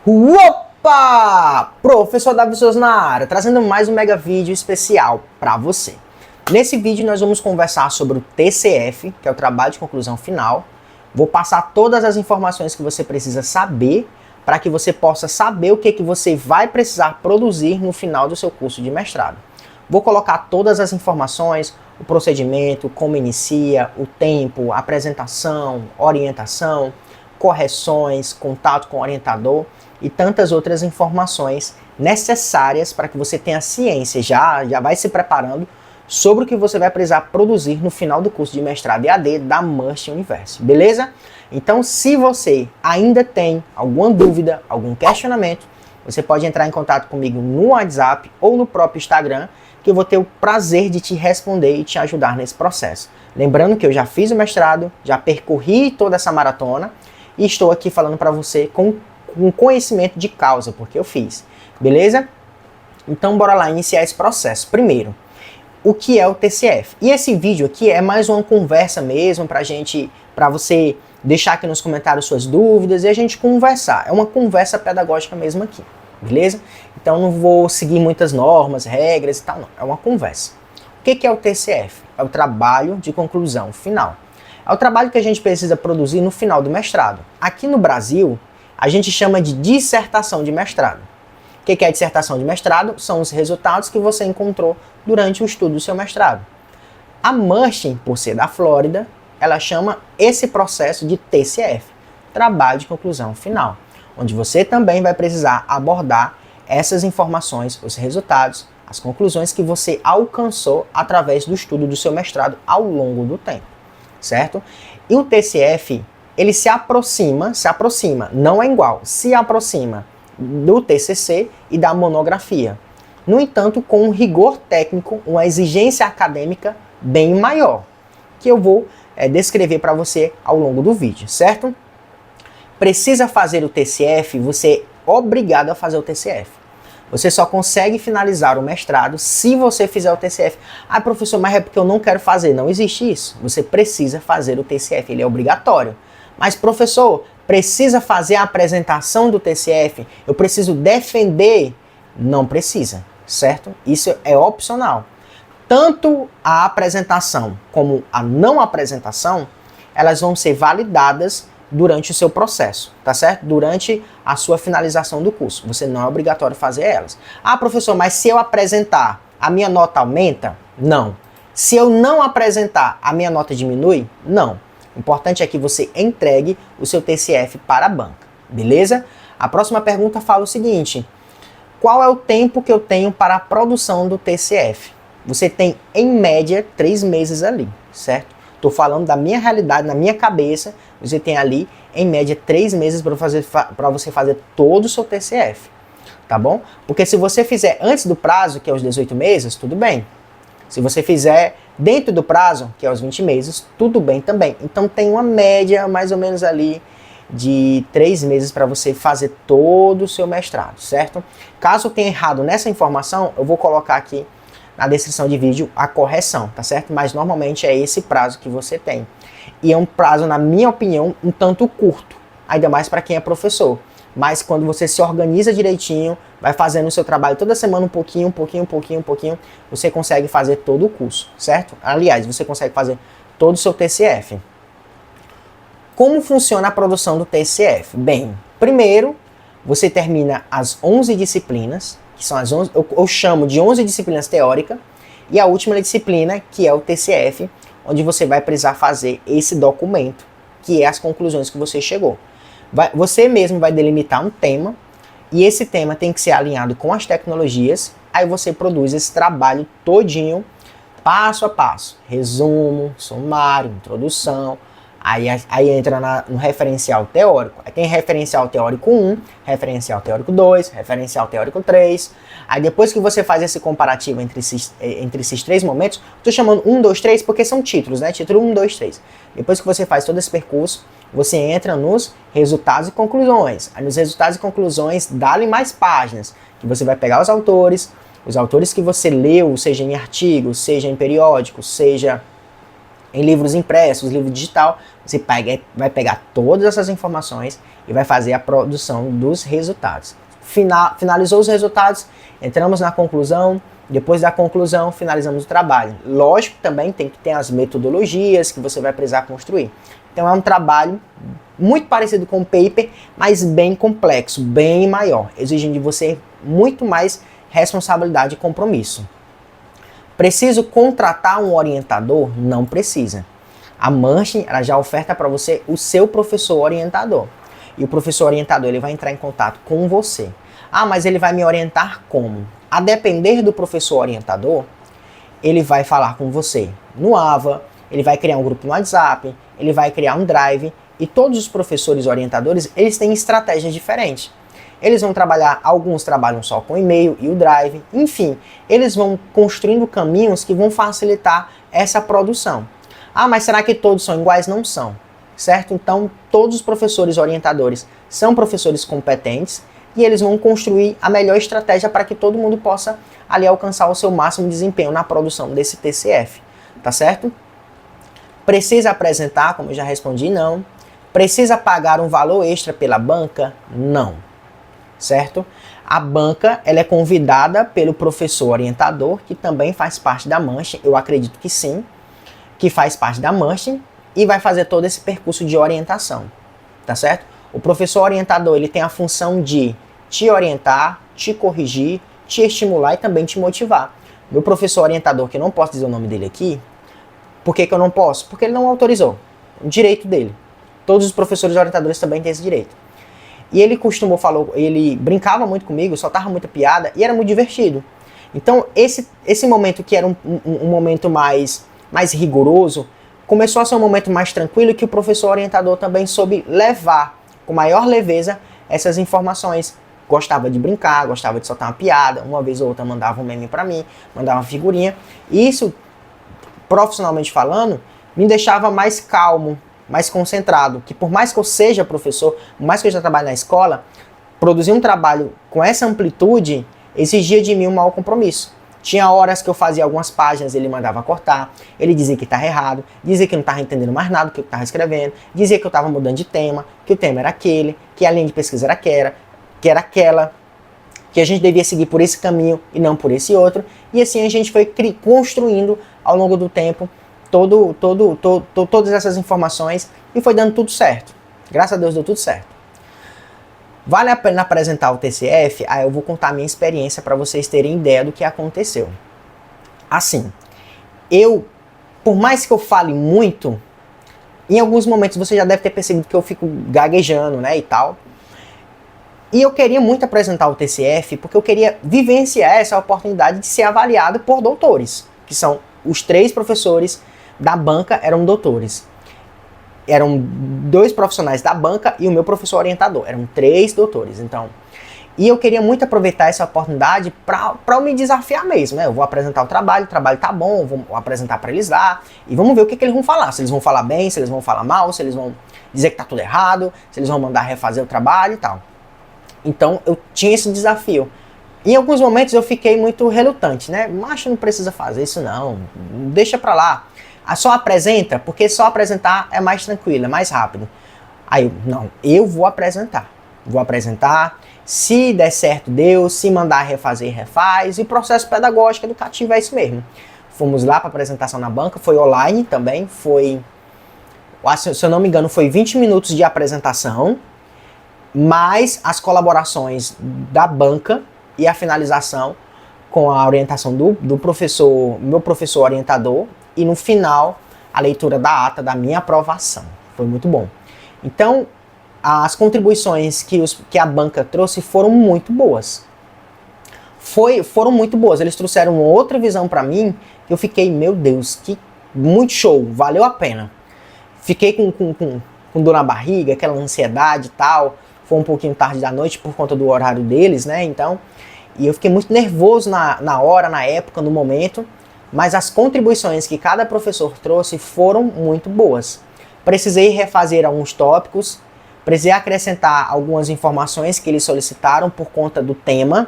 Opa! Professor Davi Souza na área, trazendo mais um mega vídeo especial para você. Nesse vídeo nós vamos conversar sobre o TCF, que é o trabalho de conclusão final. Vou passar todas as informações que você precisa saber para que você possa saber o que você vai precisar produzir no final do seu curso de mestrado. Vou colocar todas as informações, o procedimento, como inicia, o tempo, apresentação, orientação, correções, contato com o orientador e tantas outras informações necessárias para que você tenha ciência, já vai se preparando sobre o que você vai precisar produzir no final do curso de mestrado EAD da Must Universe, beleza? Então, se você ainda tem alguma dúvida, algum questionamento, você pode entrar em contato comigo no WhatsApp ou no próprio Instagram, que eu vou ter o prazer de te responder e te ajudar nesse processo. Lembrando que eu já fiz o mestrado, já percorri toda essa maratona e estou aqui falando para você com conhecimento de causa, porque eu fiz, beleza? Então, bora lá iniciar esse processo. Primeiro, o que é o TCF? E esse vídeo aqui é mais uma conversa mesmo para você deixar aqui nos comentários suas dúvidas e a gente conversar. É uma conversa pedagógica mesmo aqui, beleza? Então não vou seguir muitas normas, regras e tal, não. É uma conversa. O que é o TCF? É o trabalho de conclusão final. É o trabalho que a gente precisa produzir no final do mestrado. Aqui no Brasil, a gente chama de dissertação de mestrado. O que é a dissertação de mestrado? São os resultados que você encontrou durante o estudo do seu mestrado. A Must, por ser da Flórida, ela chama esse processo de TCF, trabalho de conclusão final, onde você também vai precisar abordar essas informações, os resultados, as conclusões que você alcançou através do estudo do seu mestrado ao longo do tempo, certo? E o TCF, ele se aproxima, não é igual, se aproxima do TCC e da monografia. No entanto, com um rigor técnico, uma exigência acadêmica bem maior, que eu vou descrever para você ao longo do vídeo, certo? Precisa fazer o TCF, você é obrigado a fazer o TCF. Você só consegue finalizar o mestrado se você fizer o TCF. Ah, professor, mas é porque eu não quero fazer. Não existe isso. Você precisa fazer o TCF, ele é obrigatório. Mas, professor, precisa fazer a apresentação do TCF? Eu preciso defender? Não precisa, certo? Isso é opcional. Tanto a apresentação como a não apresentação, elas vão ser validadas durante o seu processo, tá certo? Durante a sua finalização do curso. Você não é obrigatório fazer elas. Ah, professor, mas se eu apresentar, a minha nota aumenta? Não. Se eu não apresentar, a minha nota diminui? Não. O importante é que você entregue o seu TCF para a banca, beleza? A próxima pergunta fala o seguinte: qual é o tempo que eu tenho para a produção do TCF? Você tem, em média, 3 meses ali, certo? Estou falando da minha realidade, na minha cabeça, você tem ali, em média, 3 meses para você fazer todo o seu TCF, tá bom? Porque se você fizer antes do prazo, que é os 18 meses, tudo bem. Se você fizer dentro do prazo, que é os 20 meses, tudo bem também. Então tem uma média, mais ou menos ali, de 3 meses para você fazer todo o seu mestrado, certo? Caso eu tenha errado nessa informação, eu vou colocar aqui na descrição de vídeo a correção, tá certo? Mas normalmente é esse prazo que você tem. E é um prazo, na minha opinião, um tanto curto, ainda mais para quem é professor. Mas quando você se organiza direitinho, vai fazendo o seu trabalho toda semana um pouquinho, você consegue fazer todo o curso, certo? Aliás, você consegue fazer todo o seu TCF. Como funciona a produção do TCF? Bem, primeiro, você termina as 11 disciplinas, que são as 11, eu chamo de 11 disciplinas teóricas, e a última disciplina, que é o TCF, onde você vai precisar fazer esse documento, que é as conclusões que você chegou. Você mesmo vai delimitar um tema, e esse tema tem que ser alinhado com as tecnologias, aí você produz esse trabalho todinho, passo a passo, resumo, sumário, introdução. Aí entra no referencial teórico. Aí tem referencial teórico 1, referencial teórico 2, referencial teórico 3. Aí depois que você faz esse comparativo entre esses 3 momentos, estou chamando 1, 2, 3 porque são títulos, né? Título 1, 2, 3. Depois que você faz todo esse percurso, você entra nos resultados e conclusões. Aí nos resultados e conclusões, dá-lhe mais páginas, que você vai pegar os autores que você leu, seja em artigos, seja em periódicos, seja em livros impressos, livro digital, você vai pegar todas essas informações e vai fazer a produção dos resultados. Finalizou os resultados, entramos na conclusão, depois da conclusão finalizamos o trabalho. Lógico, também tem que ter as metodologias que você vai precisar construir. Então é um trabalho muito parecido com o paper, mas bem complexo, bem maior, exigindo de você muito mais responsabilidade e compromisso. Preciso contratar um orientador? Não precisa. A Merchant, ela já oferta para você o seu professor orientador. E o professor orientador, ele vai entrar em contato com você. Ah, mas ele vai me orientar como? A depender do professor orientador, ele vai falar com você no Ava, ele vai criar um grupo no WhatsApp, ele vai criar um Drive, e todos os professores orientadores, eles têm estratégias diferentes. Eles vão trabalhar, alguns trabalham só com e-mail e o Drive, enfim, eles vão construindo caminhos que vão facilitar essa produção. Ah, mas será que todos são iguais? Não são, certo? Então, todos os professores orientadores são professores competentes e eles vão construir a melhor estratégia para que todo mundo possa ali alcançar o seu máximo desempenho na produção desse TCF, tá certo? Precisa apresentar, como eu já respondi, não. Precisa pagar um valor extra pela banca? Não. Certo? A banca, ela é convidada pelo professor orientador, que também faz parte da Merchant, eu acredito que sim, que faz parte da Merchant, e vai fazer todo esse percurso de orientação, tá certo? O professor orientador, ele tem a função de te orientar, te corrigir, te estimular e também te motivar. Meu professor orientador, que eu não posso dizer o nome dele aqui, por que eu não posso? Porque ele não autorizou, o direito dele. Todos os professores orientadores também têm esse direito. E ele ele brincava muito comigo, soltava muita piada e era muito divertido. Então esse momento que era um momento mais rigoroso, começou a ser um momento mais tranquilo que o professor orientador também soube levar com maior leveza essas informações. Gostava de brincar, gostava de soltar uma piada, uma vez ou outra mandava um meme pra mim, mandava uma figurinha. E isso, profissionalmente falando, me deixava mais calmo, mais concentrado, que por mais que eu seja professor, por mais que eu já trabalhe na escola, produzir um trabalho com essa amplitude exigia de mim um maior compromisso. Tinha horas que eu fazia algumas páginas, ele mandava cortar, ele dizia que estava errado, dizia que não estava entendendo mais nada do que eu estava escrevendo, dizia que eu estava mudando de tema, que o tema era aquele, que a linha de pesquisa era aquela, que a gente devia seguir por esse caminho e não por esse outro, e assim a gente foi construindo ao longo do tempo todas essas informações e foi dando tudo certo. Graças a Deus deu tudo certo. Vale a pena apresentar o TCF? Eu vou contar a minha experiência para vocês terem ideia do que aconteceu. Assim, por mais que eu fale muito, em alguns momentos você já deve ter percebido que eu fico gaguejando, né, e tal. E eu queria muito apresentar o TCF porque eu queria vivenciar essa oportunidade de ser avaliado por doutores, que são os 3 professores da banca eram doutores. Eram 2 profissionais da banca e o meu professor orientador. Eram 3 doutores, então. E eu queria muito aproveitar essa oportunidade para eu me desafiar mesmo, né? Eu vou apresentar o trabalho tá bom, eu vou apresentar para eles lá e vamos ver o que eles vão falar. Se eles vão falar bem, se eles vão falar mal, se eles vão dizer que tá tudo errado, se eles vão mandar refazer o trabalho e tal. Então eu tinha esse desafio. Em alguns momentos eu fiquei muito relutante, né? Macho, não precisa fazer isso não, deixa pra lá. Só apresenta, porque só apresentar é mais tranquilo, é mais rápido. Aí eu vou apresentar. Vou apresentar, se der certo deu, se mandar refazer, refaz. E processo pedagógico educativo é isso mesmo. Fomos lá para apresentação na banca, foi online também, se eu não me engano, foi 20 minutos de apresentação, mais as colaborações da banca e a finalização com a orientação do professor, meu professor orientador, e no final a leitura da ata da minha aprovação. Foi muito bom. Então, as contribuições que a banca trouxe foram muito boas. Foram muito boas. Eles trouxeram outra visão para mim que eu fiquei, meu Deus, que muito show, valeu a pena. Fiquei com dor na barriga, aquela ansiedade e tal. Foi um pouquinho tarde da noite por conta do horário deles, né? Então, e eu fiquei muito nervoso na hora, na época, no momento. Mas as contribuições que cada professor trouxe foram muito boas. Precisei refazer alguns tópicos, precisei acrescentar algumas informações que eles solicitaram por conta do tema,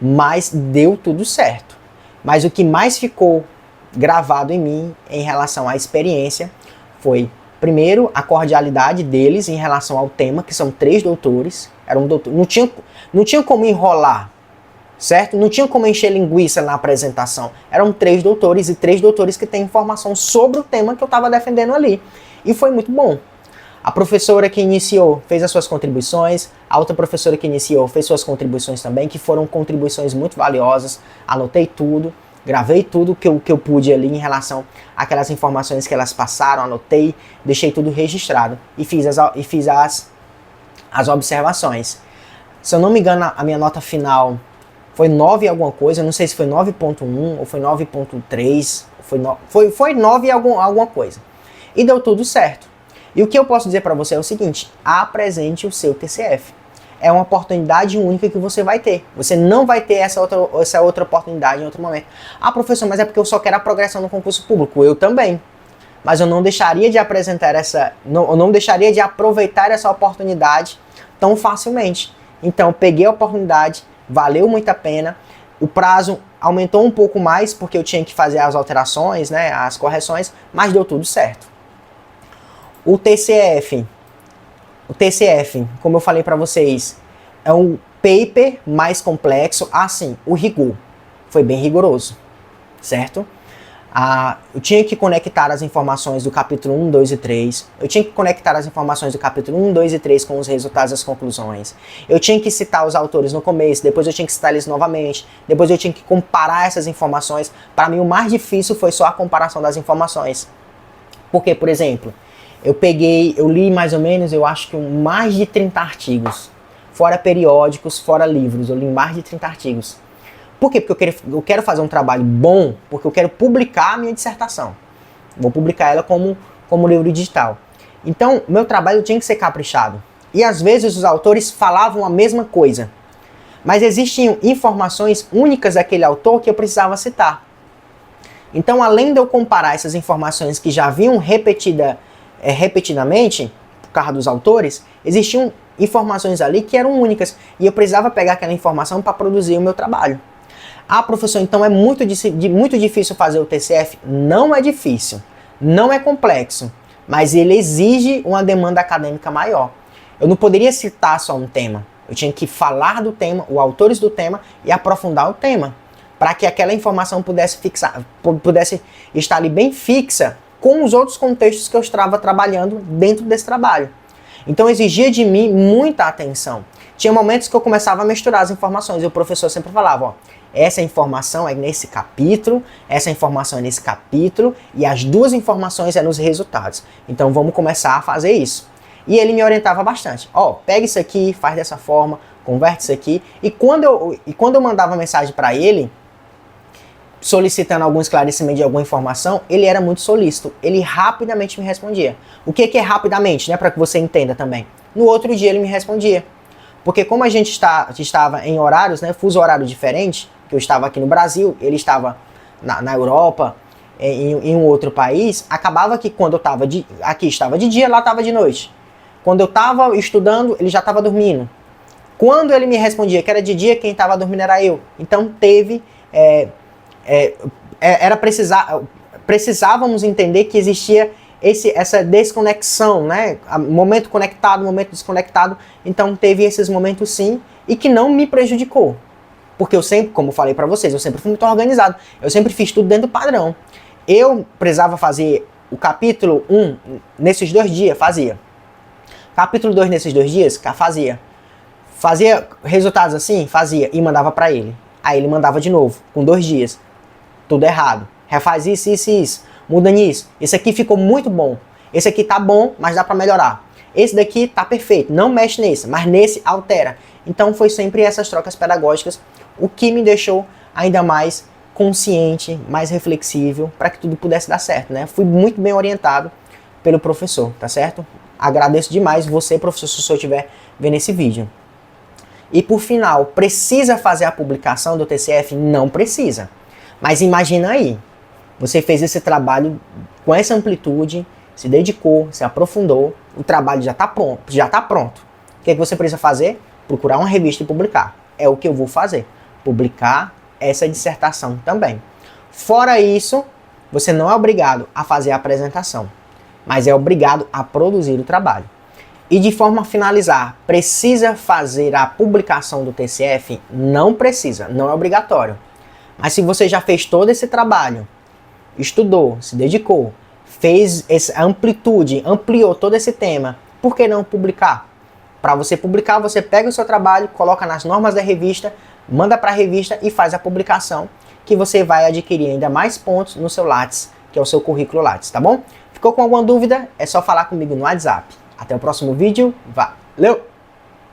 mas deu tudo certo. Mas o que mais ficou gravado em mim em relação à experiência foi, primeiro, a cordialidade deles em relação ao tema, que são 3 doutores. Eram doutores, não tinha como enrolar, certo? Não tinha como encher linguiça na apresentação. Eram 3 doutores e 3 doutores que têm informação sobre o tema que eu estava defendendo ali. E foi muito bom. A professora que iniciou fez as suas contribuições, a outra professora que iniciou fez suas contribuições também, que foram contribuições muito valiosas. Anotei tudo, gravei tudo que eu pude ali em relação àquelas informações que elas passaram, anotei, deixei tudo registrado e fiz as observações. Se eu não me engano, a minha nota final foi 9 alguma coisa, eu não sei se foi 9.1 ou foi 9.3, foi 9 alguma coisa. E deu tudo certo. E o que eu posso dizer para você é o seguinte: apresente o seu TCF. É uma oportunidade única que você vai ter. Você não vai ter essa outra oportunidade em outro momento. Ah, professor, mas é porque eu só quero a progressão no concurso público. Eu também. Mas eu não deixaria de apresentar eu não deixaria de aproveitar essa oportunidade tão facilmente. Então, peguei a oportunidade, valeu muito a pena. O prazo aumentou um pouco mais porque eu tinha que fazer as alterações, né, as correções, mas deu tudo certo. O TCF, como eu falei para vocês, é um paper mais complexo. Assim, o rigor foi bem rigoroso, certo? Eu tinha que conectar as informações do capítulo 1, 2 e 3. Eu tinha que conectar as informações do capítulo 1, 2 e 3 com os resultados e as conclusões. Eu tinha que citar os autores no começo, depois eu tinha que citar eles novamente, depois eu tinha que comparar essas informações. Para mim, o mais difícil foi só a comparação das informações. Porque, por exemplo, eu li mais ou menos, eu acho que mais de 30 artigos. Fora periódicos, fora livros, eu li mais de 30 artigos. Por quê? Porque eu quero fazer um trabalho bom, porque eu quero publicar a minha dissertação. Vou publicar ela como livro digital. Então, meu trabalho tinha que ser caprichado. E às vezes os autores falavam a mesma coisa. Mas existiam informações únicas daquele autor que eu precisava citar. Então, além de eu comparar essas informações que já vinham repetidamente, por causa dos autores, existiam informações ali que eram únicas. E eu precisava pegar aquela informação para produzir o meu trabalho. Ah, professor, então é muito difícil fazer o TCF? Não é difícil, não é complexo, mas ele exige uma demanda acadêmica maior. Eu não poderia citar só um tema, eu tinha que falar do tema, os autores do tema e aprofundar o tema, para que aquela informação pudesse estar ali bem fixa com os outros contextos que eu estava trabalhando dentro desse trabalho. Então exigia de mim muita atenção. Tinha momentos que eu começava a misturar as informações e o professor sempre falava, ó, essa informação é nesse capítulo, essa informação é nesse capítulo e as duas informações é nos resultados. Então vamos começar a fazer isso. E ele me orientava bastante. Ó, pega isso aqui, faz dessa forma, converte isso aqui. E quando eu mandava mensagem para ele, solicitando algum esclarecimento de alguma informação, ele era muito solícito. Ele rapidamente me respondia. O que é rapidamente, né, para que você entenda também? No outro dia ele me respondia. Porque como a gente estava em horários, né, fuso horário diferente, que eu estava aqui no Brasil, ele estava na Europa, em um outro país, acabava que quando eu estava aqui estava de dia, lá estava de noite. Quando eu estava estudando, ele já estava dormindo. Quando ele me respondia que era de dia, quem estava dormindo era eu. Então precisávamos entender que existia essa desconexão, né? Momento conectado, momento desconectado. Então teve esses momentos sim, e que não me prejudicou. Porque eu sempre, como eu falei pra vocês, eu sempre fui muito organizado. Eu sempre fiz tudo dentro do padrão. Eu precisava fazer o capítulo 1 nesses 2 dias, fazia. Capítulo 2 nesses 2 dias, fazia. Fazia resultados assim, fazia, e mandava pra ele. Aí ele mandava de novo, com 2 dias. Tudo errado. Refaz isso, isso e isso. Muda nisso. Esse aqui ficou muito bom. Esse aqui tá bom, mas dá pra melhorar. Esse daqui tá perfeito. Não mexe nesse, mas nesse altera. Então foi sempre essas trocas pedagógicas, o que me deixou ainda mais consciente, mais reflexível, para que tudo pudesse dar certo, né? Fui muito bem orientado pelo professor, tá certo? Agradeço demais você, professor, se o senhor estiver vendo esse vídeo. E por final, precisa fazer a publicação do TCF? Não precisa. Mas imagina aí, você fez esse trabalho com essa amplitude, se dedicou, se aprofundou, o trabalho já está pronto, O que você precisa fazer? Procurar uma revista e publicar. É o que eu vou fazer. Publicar essa dissertação também. Fora isso, você não é obrigado a fazer a apresentação, mas é obrigado a produzir o trabalho. E de forma a finalizar, precisa fazer a publicação do TCF? Não precisa, não é obrigatório. Mas se você já fez todo esse trabalho, estudou, se dedicou, fez essa amplitude, ampliou todo esse tema, por que não publicar? Para você publicar, você pega o seu trabalho, coloca nas normas da revista, manda para a revista e faz a publicação, que você vai adquirir ainda mais pontos no seu Lattes, que é o seu currículo Lattes, tá bom? Ficou com alguma dúvida? É só falar comigo no WhatsApp. Até o próximo vídeo. Valeu!